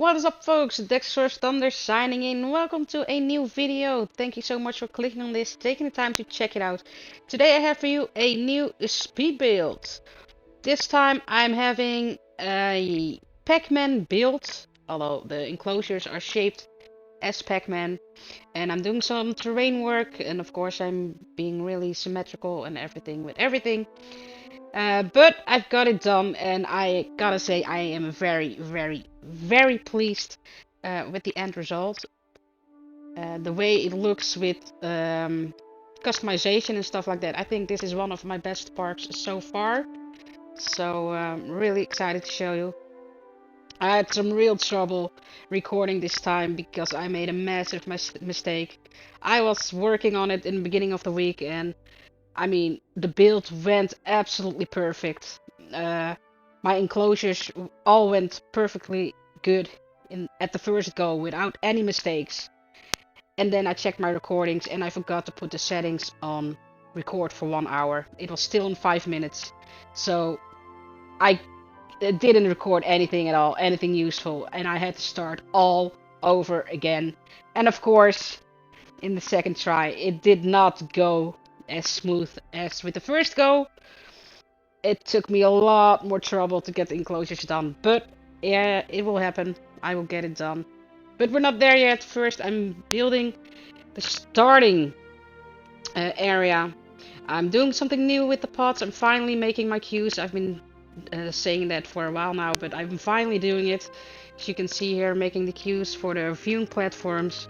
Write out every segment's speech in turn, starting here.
What is up, folks? Dexter's Thunder signing in. Welcome to a new video. Thank you so much for clicking on this, taking the time to check it out. Today I have for you a new speed build. This time I'm having a Pac-Man build, although the enclosures are shaped as Pac-Man. And I'm doing some terrain work, and of course I'm being really symmetrical and everything with everything. But I've got it done, and I gotta say I am very pleased with the end result. The way it looks with customization and stuff like that. I think this is one of my best parts so far. So really excited to show you. I had some real trouble recording this time because I made a massive mistake. I was working on it in the beginning of the week, and I mean, the build went absolutely perfect. My enclosures all went perfectly good at the first go without any mistakes. And then I checked my recordings and I forgot to put the settings on record for 1 hour. It was still in 5 minutes. So I didn't record anything at all, anything useful. And I had to start all over again. And of course, in the second try, it did not go as smooth as with the first go. It took me a lot more trouble to get the enclosures done, but yeah, it will happen. I will get it done. But we're not there yet. First, I'm building the starting area. I'm doing something new with the pots. I'm finally making my queues. I've been saying that for a while now, but I'm finally doing it. As you can see here, making the queues for the viewing platforms.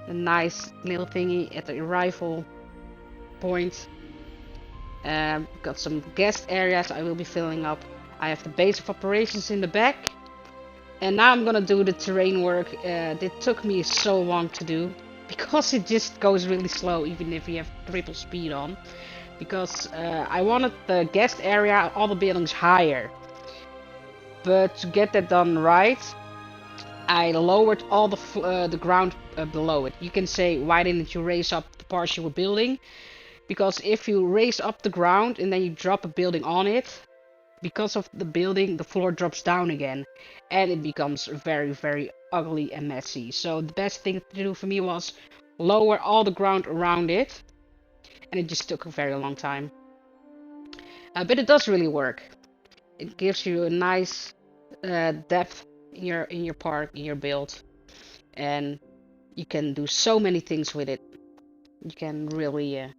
A nice little thingy at the arrival point. Got some guest areas I will be filling up. I have the base of operations in the back. And now I'm gonna do the terrain work. It took me so long to do because it just goes really slow even if you have triple speed on. Because I wanted the guest area, all the buildings higher. But to get that done right, I lowered all the ground below it. You can say, why didn't you raise up the parts you were building? Because if you raise up the ground and then you drop a building on it, because of the building, the floor drops down again. And it becomes very ugly and messy. So the best thing to do for me was lower all the ground around it. And it just took a very long time. But it does really work. It gives you a nice depth in your park, in your build. And you can do so many things with it. You can really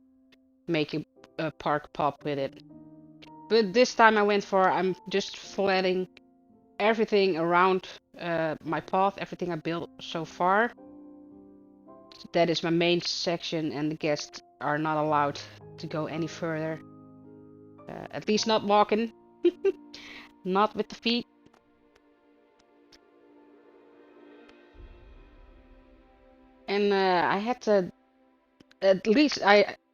make a park pop with it. But this time I'm just flattening everything around my path, everything I built so far. That is my main section, and the guests are not allowed to go any further. At least not walking. Not with the feet. And I had to, at least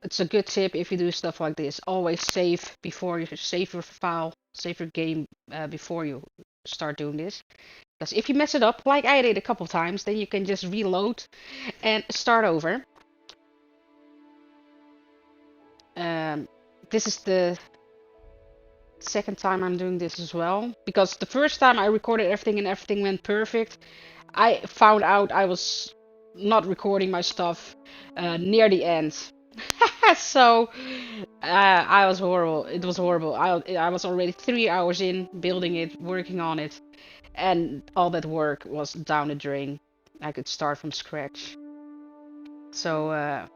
it's a good tip if you do stuff like this. Always save before you save your file, save your game before you start doing this. Because if you mess it up, like I did a couple times, then you can just reload and start over. This is the second time I'm doing this as well. Because the first time I recorded everything and everything went perfect, I found out I was not recording my stuff near the end. So I was horrible. It was horrible. I was already 3 hours in building it, working on it, and all that work was down the drain. I could start from scratch. So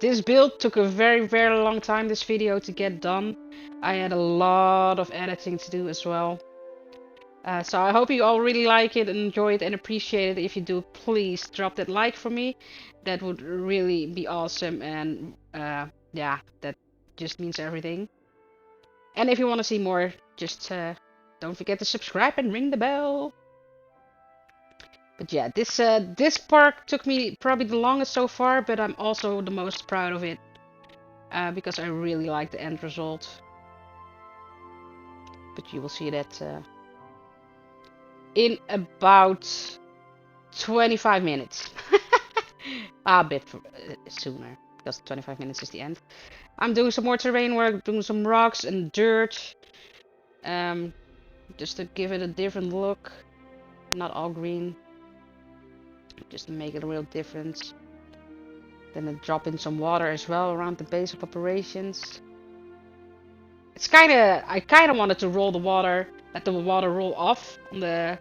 this build took a very long time, this video, to get done. I had a lot of editing to do as well. So I hope you all really like it and enjoy it and appreciate it. If you do, please drop that like for me. That would really be awesome, and yeah, that just means everything. And if you want to see more, just don't forget to subscribe and ring the bell. But yeah, this park took me probably the longest so far, but I'm also the most proud of it because I really like the end result. But you will see that in about 25 minutes. A bit sooner, because 25 minutes is the end. I'm doing some more terrain work, doing some rocks and dirt, just to give it a different look. not all green, just to make it a real difference. Then I drop in some water as well around the base of operations. It's I kinda wanted to roll the water, let the water roll off on the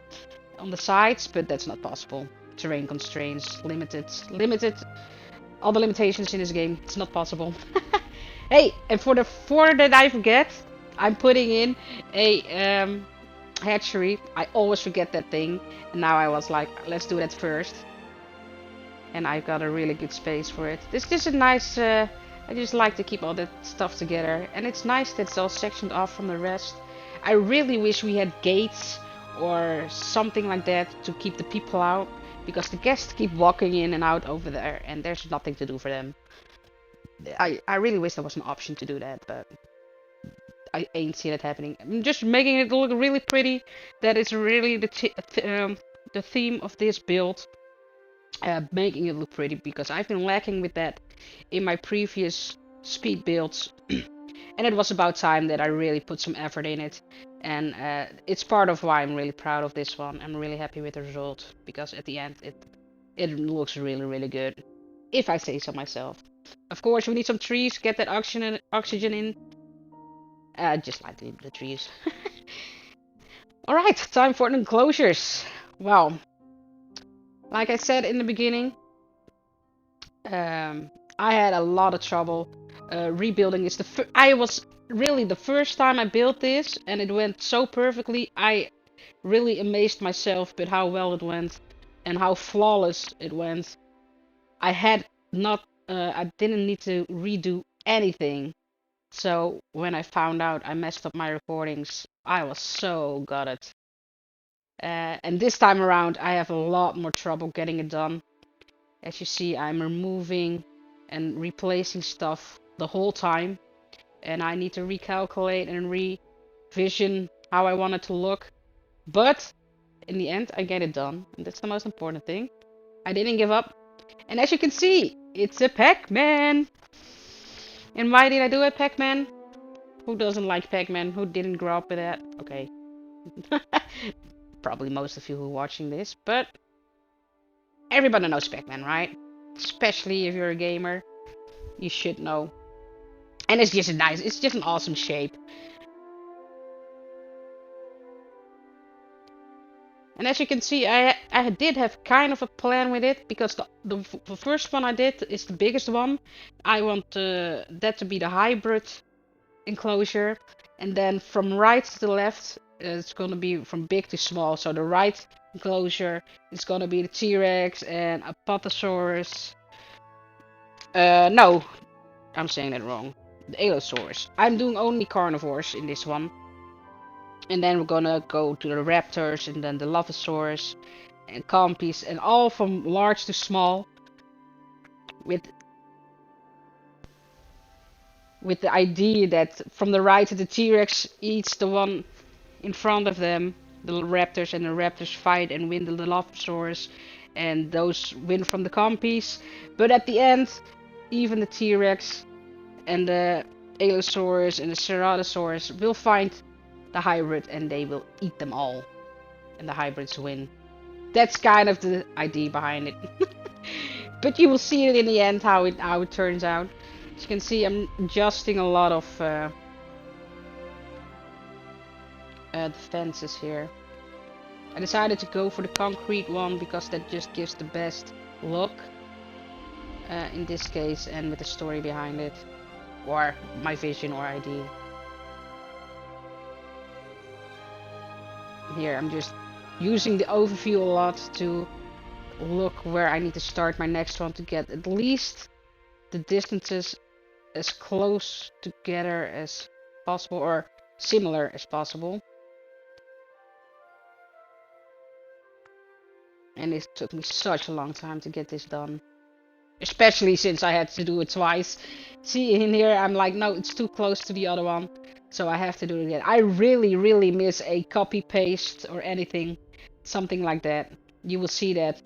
sides, but that's not possible. Terrain constraints, limited, all the limitations in this game. It's not possible. Hey, and before that I forget, I'm putting in a hatchery. I always forget that thing, and now I was like, let's do that first. And I've got a really good space for it. This is a nice. I just like to keep all that stuff together, and it's nice that it's all sectioned off from the rest. I really wish we had gates or something like that to keep the people out, because the guests keep walking in and out over there, and there's nothing to do for them. I really wish there was an option to do that, but I ain't seen it happening. I'm just making it look really pretty. That is really the theme of this build. Making it look pretty, because I've been lacking with that in my previous speed builds. And it was about time that I really put some effort in it. And it's part of why I'm really proud of this one. I'm really happy with the result, because at the end it looks really, really good, if I say so myself. Of course, we need some trees, get that oxygen in. Just like the trees. Alright, time for the enclosures. Well, like I said in the beginning, I had a lot of trouble rebuilding this. I was really the first time I built this, and it went so perfectly. I really amazed myself with how well it went and how flawless it went. I had not, I didn't need to redo anything. So when I found out I messed up my recordings, I was so gutted. And this time around, I have a lot more trouble getting it done. As you see, I'm removing and replacing stuff the whole time. And I need to recalculate and revision how I want it to look. But in the end, I get it done. And that's the most important thing. I didn't give up. And as you can see, it's a Pac-Man. And why did I do a Pac-Man? Who doesn't like Pac-Man? Who didn't grow up with that? Okay. Probably most of you who are watching this, but everybody knows Pac-Man, right? Especially if you're a gamer, you should know. And it's just it's just an awesome shape. And as you can see, I did have kind of a plan with it, because the first one I did is the biggest one. I want that to be the hybrid enclosure, and then from right to left, it's gonna be from big to small. So the right enclosure is gonna be the T.rex and Apatosaurus. No, I'm saying that wrong. The Allosaurus. I'm doing only carnivores in this one. And then we're gonna go to the raptors, and then the Dilophosaurus and Compys, and all from large to small. With the idea that from the right the T.rex eats the one in front of them, the raptors, and the raptors fight and win the Dilophosaurus, and those win from the Compys. But at the end, even the T.rex and the Allosaurus and the Ceratosaurus will find the hybrid, and they will eat them all, and the hybrids win. That's kind of the idea behind it. But you will see it in the end how it turns out. As you can see, I'm adjusting a lot of the fences here. I decided to go for the concrete one because that just gives the best look in this case, and with the story behind it, or my vision or idea. Here I'm just using the overview a lot to look where I need to start my next one, to get at least the distances as close together as possible, or similar as possible. And it took me such a long time to get this done, especially since I had to do it twice. See, in here I'm like, no, it's too close to the other one, so I have to do it again. I really miss a copy paste or anything, something like that. You will see that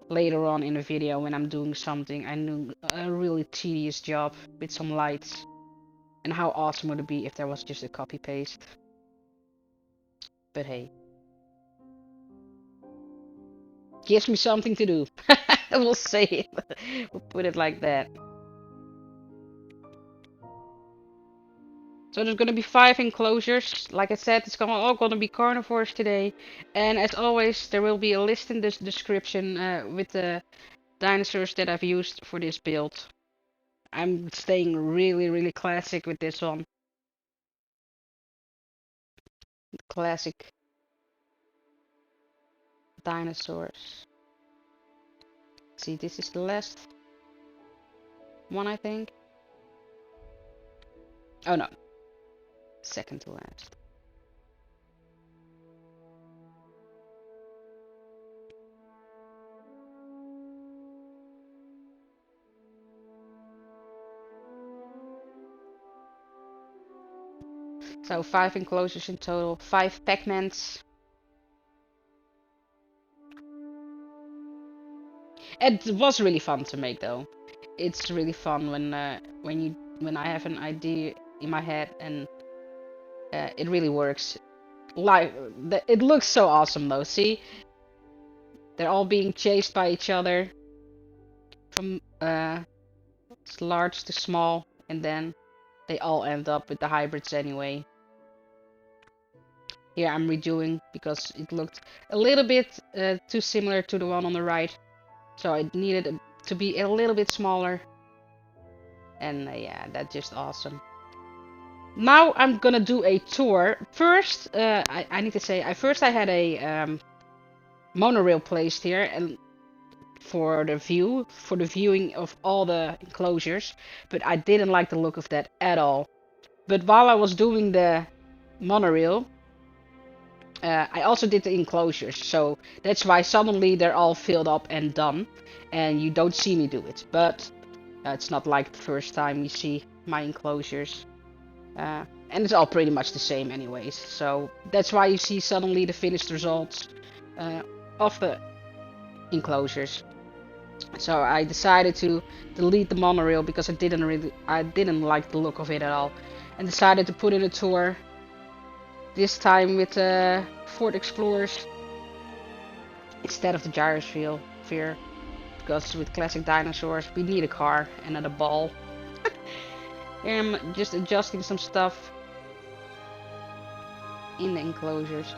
later on in the video when I'm doing something. I knew a really tedious job with some lights, and how awesome would it be if there was just a copy paste. But hey, Gives me something to do. We'll say it. We'll put it like that. So there's gonna be 5 enclosures. Like I said, it's all gonna be carnivores today. And as always, there will be a list in the description with the dinosaurs that I've used for this build. I'm staying really classic with this one. Classic dinosaurs. See, this is the last one, I think. Oh no, second to last. So 5 enclosures in total, 5 Pac-Mans. It was really fun to make though. It's really fun when I have an idea in my head and it really works. Like it looks so awesome though. See, they're all being chased by each other from large to small, and then they all end up with the hybrids anyway. Here I'm redoing because it looked a little bit too similar to the one on the right, so it needed to be a little bit smaller. And yeah, that's just awesome. Now I'm gonna do a tour. First, I need to say, I had a monorail placed here, and for the viewing of all the enclosures, but I didn't like the look of that at all. But while I was doing the monorail, I also did the enclosures, so that's why suddenly they're all filled up and done, and you don't see me do it. But it's not like the first time you see my enclosures. And it's all pretty much the same anyways, so that's why you see suddenly the finished results of the enclosures. So I decided to delete the monorail because I didn't like the look of it at all, and decided to put in a tour. This time with Ford Explorers instead of the gyrosphere, because with classic dinosaurs we need a car and not a ball. I'm just adjusting some stuff in the enclosures.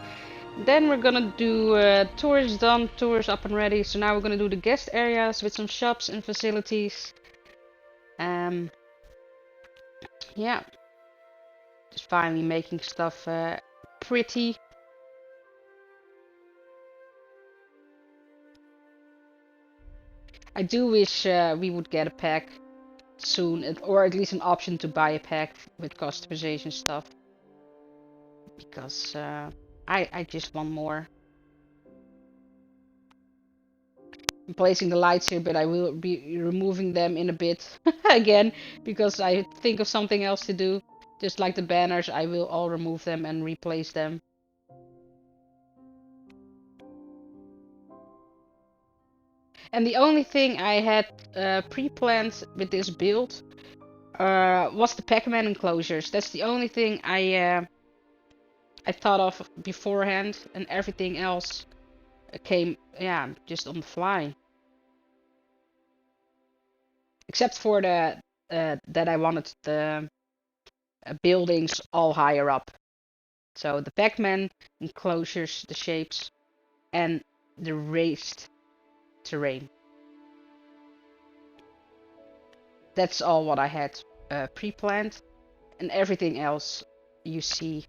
Then we're gonna do tours done, tours up and ready. So now we're gonna do the guest areas with some shops and facilities. Yeah, just finally making stuff pretty. I do wish we would get a pack soon, or at least an option to buy a pack with customization stuff. Because I just want more. I'm placing the lights here, but I will be removing them in a bit again, because I think of something else to do. Just like the banners, I will all remove them and replace them. And the only thing I had pre-planned with this build was the Pac-Man enclosures. That's the only thing I thought of beforehand, and everything else came, yeah, just on the fly. Except for the that I wanted the buildings all higher up. So the Pac-Man enclosures, the shapes, and the raised terrain. That's all what I had pre-planned, and everything else you see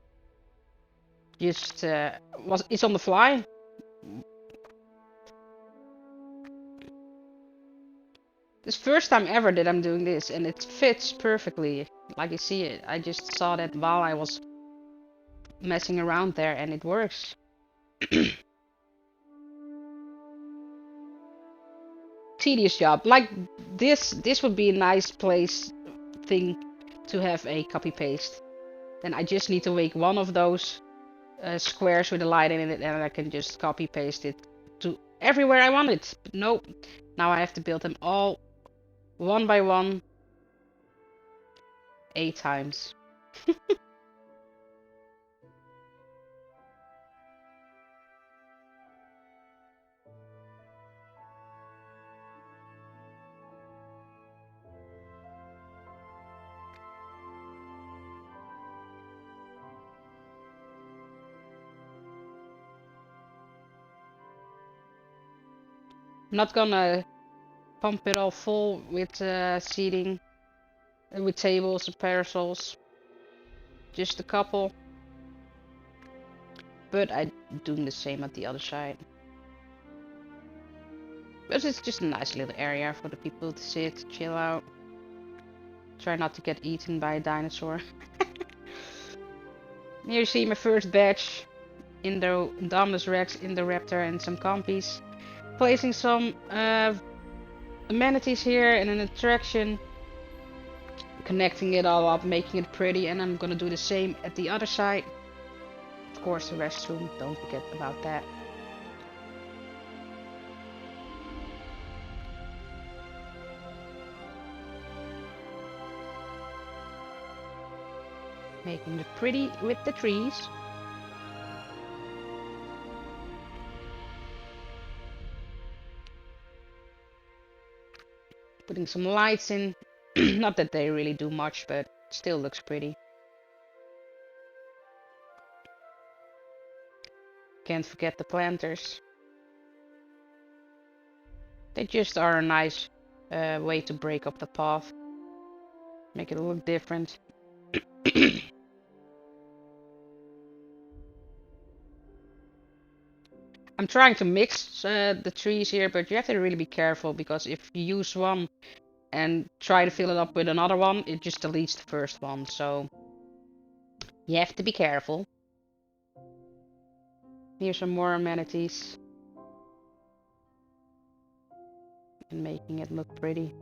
just it's on the fly. This first time ever that I'm doing this, and it fits perfectly. Like you see it, I just saw that while I was messing around there, and it works. Tedious job. Like this would be a nice place thing to have a copy paste. Then I just need to make one of those squares with a light in it, and I can just copy paste it to everywhere I want it. But nope. Now I have to build them all one by one 8 times. not gonna pump it all full with seating, with tables and parasols. Just a couple. But I'm doing the same at the other side. But it's just a nice little area for the people to sit, chill out. Try not to get eaten by a dinosaur. Here you see my first batch. Indominus Rex, Indoraptor and some compies. Placing some amenities here and an attraction. Connecting it all up, making it pretty, and I'm gonna do the same at the other side. Of course the restroom, don't forget about that. Making it pretty with the trees. Putting some lights in. Not that they really do much, but still looks pretty. Can't forget the planters. They just are a nice way to break up the path. Make it look different. I'm trying to mix the trees here, but you have to really be careful, because if you use one and try to fill it up with another one, it just deletes the first one, so you have to be careful. Here's some more amenities. And making it look pretty.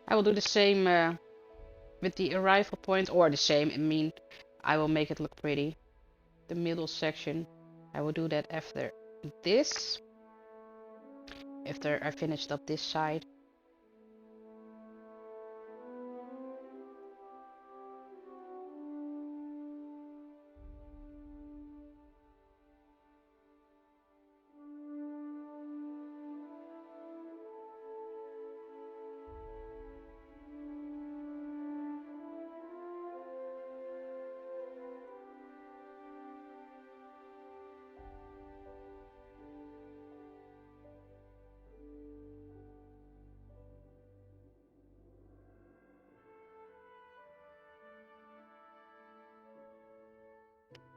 I will do the same with the arrival point, or the same, I mean, I will make it look pretty. The middle section, I will do that after this. After I finished up this side.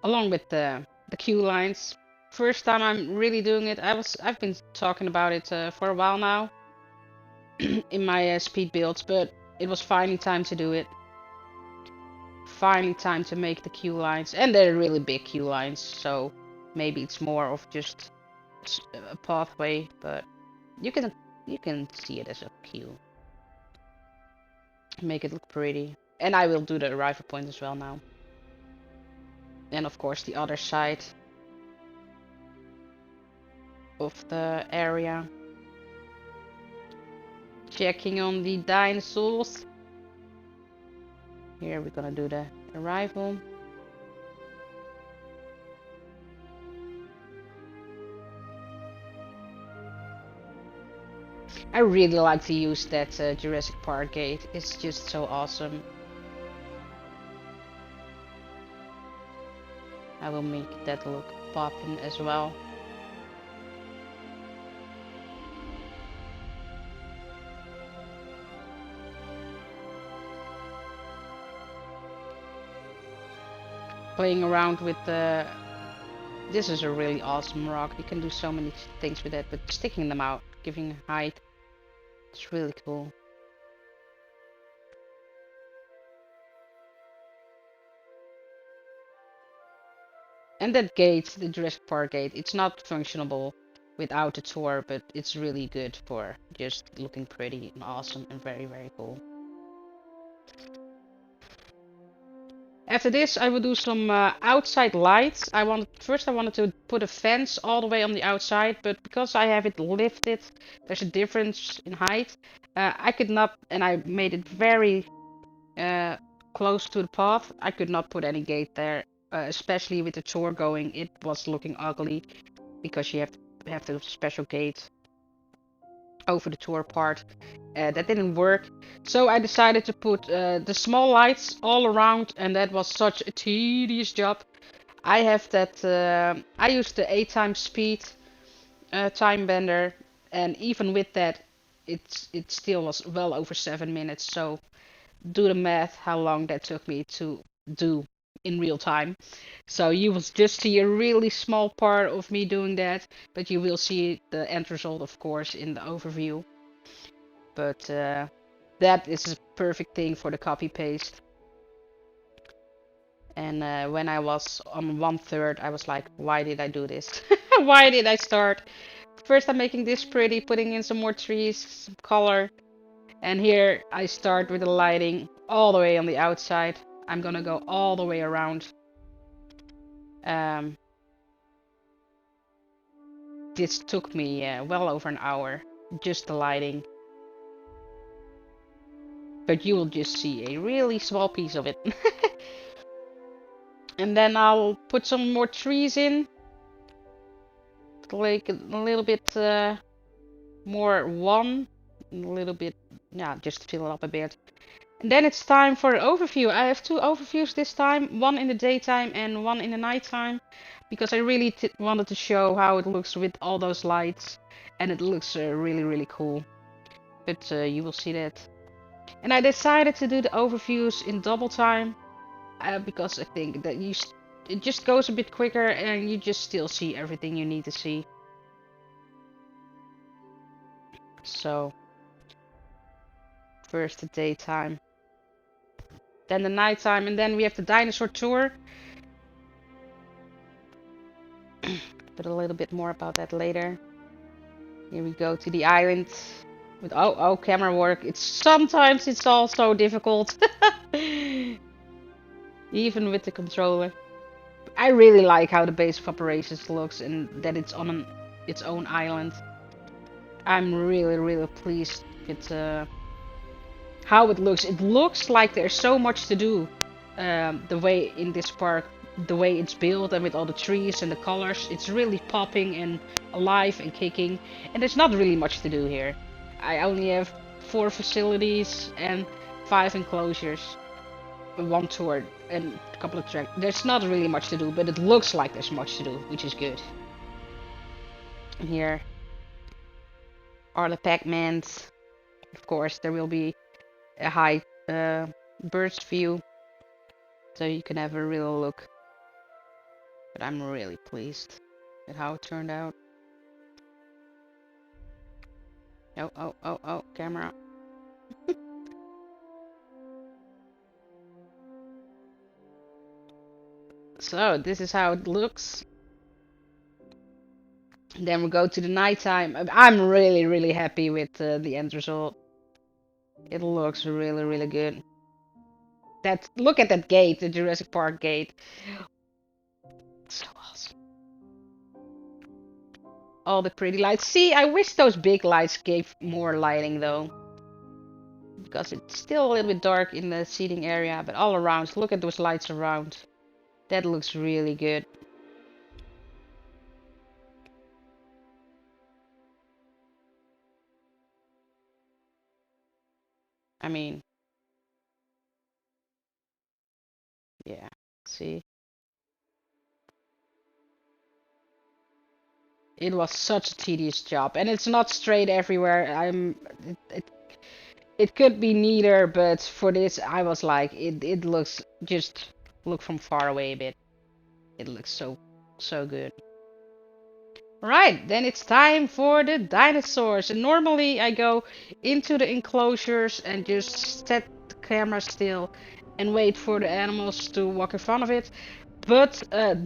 Along with the queue lines. First time I'm really doing it. I've been talking about it for a while now in my speed builds, but it was finally time to do it. Finally time to make the queue lines, and they're really big queue lines, so maybe it's more of just a pathway, but you can see it as a queue. Make it look pretty, and I will do the arrival point as well now. And of course the other side of the area. Checking on the dinosaurs. Here we're gonna do the arrival. I really like to use that Jurassic Park gate. It's just so awesome. I will make that look poppin' as well. Playing around with the... This is a really awesome rock. You can do so many things with it, but sticking them out, giving height, it's really cool. And that gate, the Jurassic Park gate, it's not functionable without the tour, but it's really good for just looking pretty and awesome and very, very cool. After this, I will do some outside lights. First I wanted to put a fence all the way on the outside, but because I have it lifted, there's a difference in height. I could not, and I made it very close to the path. I could not put any gate there, especially with the tour going. It was looking ugly because you have the special gate over the tour part. That didn't work, so I decided to put the small lights all around, and that was such a tedious job. I have that. I used the 8 times speed time bender, and even with that, it still was well over 7 minutes. So do the math how long that took me to do in real time. So you will just see a really small part of me doing that, but you will see the end result, of course, in the overview. But that is a perfect thing for the copy paste. And when I was on 1/3, I was like, why did I do this? Why did I start? First I'm making this pretty, putting in some more trees, some color. And here I start with the lighting all the way on the outside. I'm gonna go all the way around. This took me well over an hour, just the lighting. But you will just see a really small piece of it. And then I'll put some more trees in. Like a little bit more one. A little bit, yeah, just fill it up a bit. And then it's time for an overview. I have 2 overviews this time. One in the daytime and one in the nighttime. Because I really wanted to show how it looks with all those lights. And it looks really, really cool. But you will see that. And I decided to do the overviews in double time, because I think that it just goes a bit quicker and you just still see everything you need to see. So, first the daytime, then the nighttime, and then we have the Dinosaur Tour. But a little bit more about that later. Here we go to the island. With oh camera work. Sometimes it's also difficult. Even with the controller. I really like how the base of operations looks and that it's on its own island. I'm really pleased with how it looks. It looks like there's so much to do. The way in this park, the way it's built and with all the trees and the colors, it's really popping and alive and kicking. And there's not really much to do here. I only have 4 facilities and 5 enclosures, 1 tour and a couple of tracks. There's not really much to do, but it looks like there's much to do, which is good. And here are the Pac-Mans. Of course, there will be a high bird's view, so you can have a real look. But I'm really pleased with how it turned out. Oh, camera. So, this is how it looks. Then we go to the nighttime. I'm really happy with the end result. It looks really good. Look at that gate, the Jurassic Park gate. So awesome. All the pretty lights. See, I wish those big lights gave more lighting though. Because it's still a little bit dark in the seating area, but all around, look at those lights around. That looks really good. I mean, yeah, see. It was such a tedious job, and it's not straight everywhere. It could be neater, but for this, I was like, it looks, just look from far away a bit. It looks so good. Right, then it's time for the dinosaurs. And normally I go into the enclosures and just set the camera still and wait for the animals to walk in front of it. But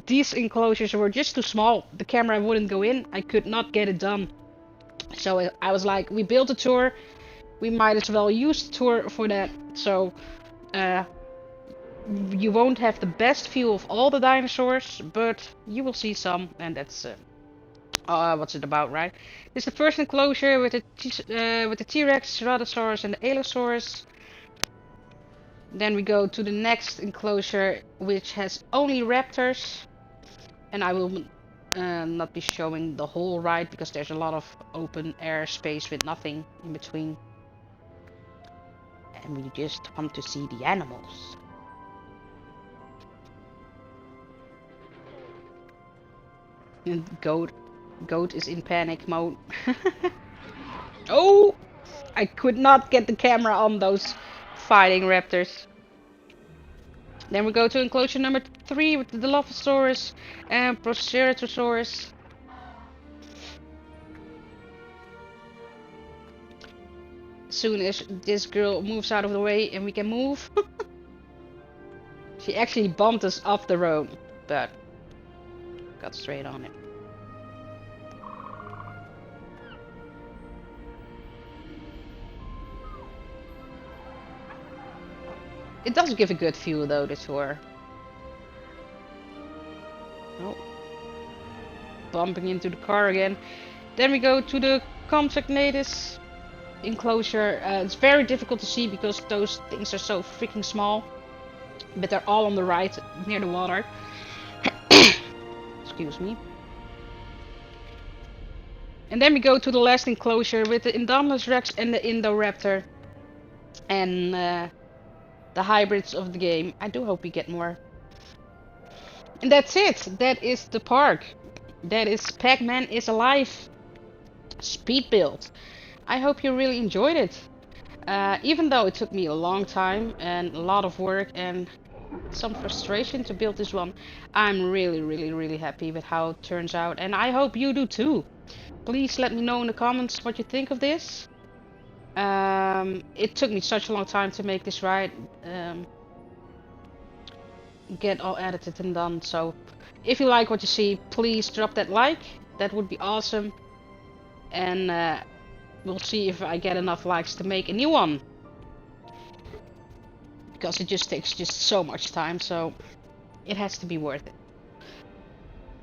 these enclosures were just too small. The camera wouldn't go in. I could not get it done. So I was like, we built a tour. We might as well use the tour for that. So You won't have the best view of all the dinosaurs, but you will see some, and that's what's it about, right? This is the first enclosure with the T.rex, Ceratosaurus, and the Allosaurus. Then we go to the next enclosure, which has only raptors, and I will not be showing the whole ride because there's a lot of open air space with nothing in between, and we just want to see the animals. And Goat is in panic mode. Oh! I could not get the camera on those fighting raptors. Then we go to enclosure number 3 with the Dilophosaurus and Proceratosaurus. Soon as this girl moves out of the way and we can move. She actually bumped us off the road, but got straight on it. It does give a good view though, the tour. Oh. Bumping into the car again. Then we go to the Compsognathus enclosure. It's very difficult to see because those things are so freaking small. But they're all on the right, near the water. Excuse me. And then we go to the last enclosure with the Indominus Rex and the Indoraptor. And the hybrids of the game. I do hope we get more. And that's it. That is the park. That is Pac-Man is Alive. Speedbuild. I hope you really enjoyed it. Even though it took me a long time and a lot of work and some frustration to build this one, I'm really happy with how it turns out, and I hope you do too. Please let me know in the comments what you think of this. It took me such a long time to make this ride, get all edited and done, so if you like what you see, please drop that like. That would be awesome, and we'll see if I get enough likes to make a new one, because it just takes so much time, so it has to be worth it.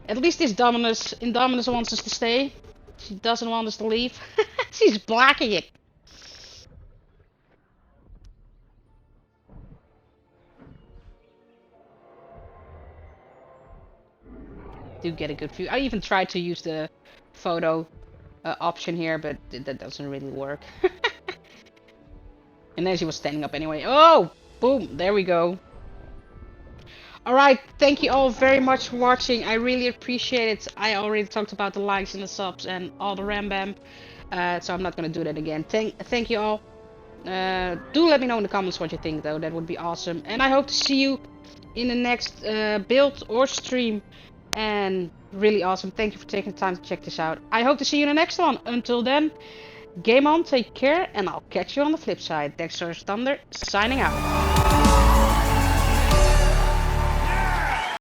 At least this Indominus wants us to stay. She doesn't want us to leave. She's blocking it. Do get a good view. I even tried to use the photo option here, but that doesn't really work. And then she was standing up anyway. Oh! Boom! There we go. Alright, thank you all very much for watching. I really appreciate it. I already talked about the likes and the subs and all the rambam. So I'm not gonna do that again. Thank you all. Do let me know in the comments what you think though. That would be awesome. And I hope to see you in the next build or stream. And really awesome. Thank you for taking the time to check this out. I hope to see you in the next one. Until then, game on, take care, and I'll catch you on the flip side. Dexter's Thunder, signing out.